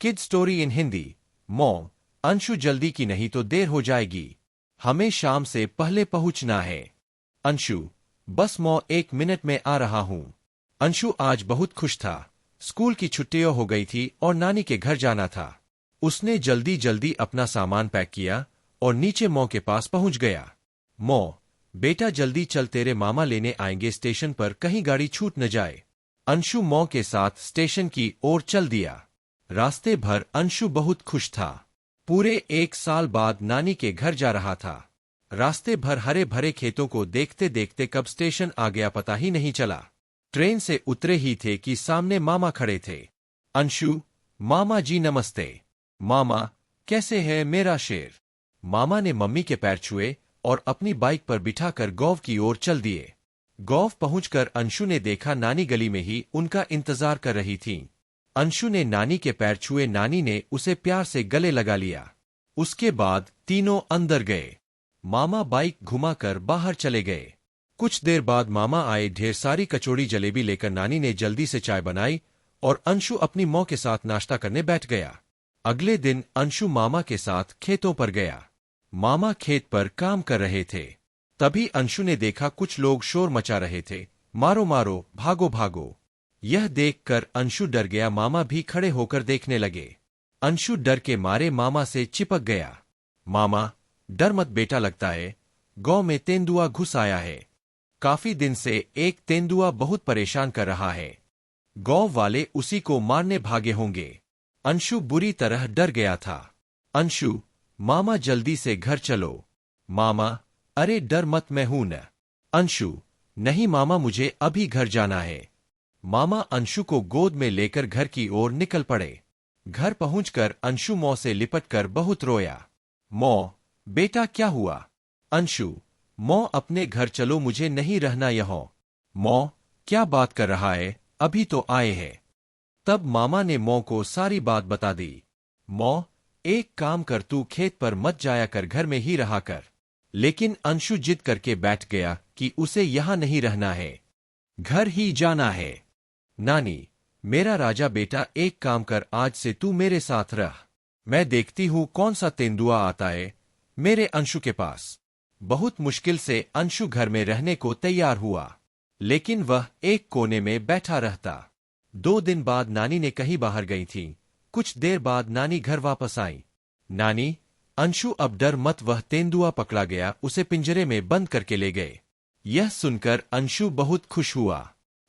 Kid story in Hindi. Mom, Anshu जल्दी की नहीं तो देर हो जाएगी। हमें शाम से पहले पहुंचना है। अंशु, बस मॉम 1 मिनट में आ रहा हूं। अंशु आज बहुत खुश था। स्कूल की छुट्टियां हो गई थी और नानी के घर जाना था। उसने जल्दी जल्दी अपना सामान पैक किया और नीचे मॉम के पास पहुंच गया। मॉम, बेटा जल्दी चल, तेरे मामा लेने आएंगे स्टेशन पर, कहीं गाड़ी छूट न जाए। अंशु मॉम के साथ स्टेशन की ओर चल दिया। रास्ते भर अंशु बहुत खुश था। पूरे 1 साल बाद नानी के घर जा रहा था। रास्ते भर हरे भरे खेतों को देखते देखते कब स्टेशन आ गया पता ही नहीं चला। ट्रेन से उतरे ही थे कि सामने मामा खड़े थे। अंशु, मामा जी नमस्ते। मामा, कैसे है मेरा शेर? मामा ने मम्मी के पैर छुए और अपनी बाइक पर बिठाकर गांव की ओर चल दिए। गांव पहुंचकर अंशु ने देखा नानी गली में ही उनका इंतजार कर रही थीं। अंशु ने नानी के पैर छुए, नानी ने उसे प्यार से गले लगा लिया। उसके बाद तीनों अंदर गए। मामा बाइक घुमाकर बाहर चले गए। कुछ देर बाद मामा आए, ढेर सारी कचौड़ी जलेबी लेकर। नानी ने जल्दी से चाय बनाई और अंशु अपनी मां के साथ नाश्ता करने बैठ गया। अगले दिन अंशु मामा के साथ खेतों पर गया। मामा खेत पर काम कर रहे थे। तभी अंशु ने देखा कुछ लोग शोर मचा रहे थे, मारो मारो, भागो भागो। यह देखकर अंशु डर गया। मामा भी खड़े होकर देखने लगे। अंशु डर के मारे मामा से चिपक गया। मामा, डर मत बेटा, लगता है गांव में तेंदुआ घुस आया है। काफी दिन से एक तेंदुआ बहुत परेशान कर रहा है। गांव वाले उसी को मारने भागे होंगे। अंशु बुरी तरह डर गया था। अंशु, मामा जल्दी से घर चलो। मामा, अरे डर मत, मैं हूं न। अंशु, नहीं मामा, मुझे अभी घर जाना है। मामा अंशु को गोद में लेकर घर की ओर निकल पड़े। घर पहुंचकर अंशु मौं से लिपटकर बहुत रोया। मौं, बेटा क्या हुआ? अंशु, मौं अपने घर चलो, मुझे नहीं रहना यहां। मौं, क्या बात कर रहा है, अभी तो आए हैं। तब मामा ने मौं को सारी बात बता दी। मौं, एक काम कर, तू खेत पर मत जाया कर, घर में ही रहा कर। लेकिन अंशु जिद करके बैठ गया कि उसे यहां नहीं रहना है, घर ही जाना है। नानी, मेरा राजा बेटा, एक काम कर, आज से तू मेरे साथ रह। मैं देखती हूं कौन सा तेंदुआ आता है मेरे अंशु के पास। बहुत मुश्किल से अंशु घर में रहने को तैयार हुआ, लेकिन वह एक कोने में बैठा रहता। 2 दिन बाद नानी ने कहीं बाहर गई थी। कुछ देर बाद नानी घर वापस आई। नानी, अंशु अब डर मत, वह तेंदुआ पकड़ा गया, उसे पिंजरे में बंद करके ले गए। यह सुनकर अंशु बहुत खुश हुआ।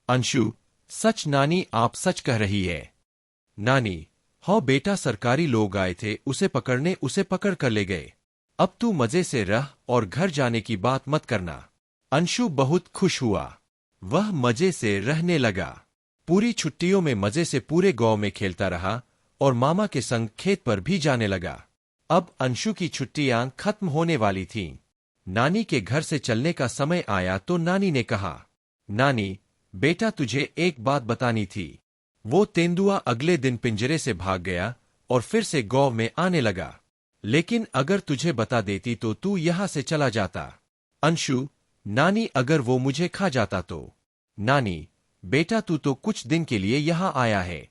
अंशु, सच नानी, आप सच कह रही है। नानी, हाँ बेटा, सरकारी लोग आए थे उसे पकड़ने, उसे पकड़ कर ले गए। अब तू मजे से रह और घर जाने की बात मत करना। अंशु बहुत खुश हुआ। वह मजे से रहने लगा। पूरी छुट्टियों में मजे से पूरे गांव में खेलता रहा और मामा के संग खेत पर भी जाने लगा। अब अंशु की छुट्टियां खत्म होने वाली थीं। नानी के घर से चलने का समय आया तो नानी ने कहा, नानी बेटा, तुझे एक बात बतानी थी। वो तेंदुआ अगले दिन पिंजरे से भाग गया और फिर से गांव में आने लगा। लेकिन अगर तुझे बता देती तो तू यहां से चला जाता। अंशु, नानी, अगर वो मुझे खा जाता तो? नानी, बेटा, तू तो कुछ दिन के लिए यहां आया है।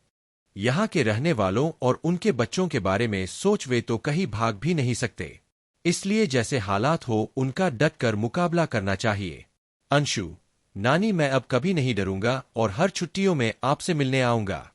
यहां के रहने वालों और उनके बच्चों के बारे में सोच, वे तो कहीं भाग भी नहीं सकते। इसलिए जैसे हालात हो उनका डट कर मुकाबला करना चाहिए। अंशु, नानी, मैं अब कभी नहीं डरूंगा और हर छुट्टियों में आपसे मिलने आऊंगा।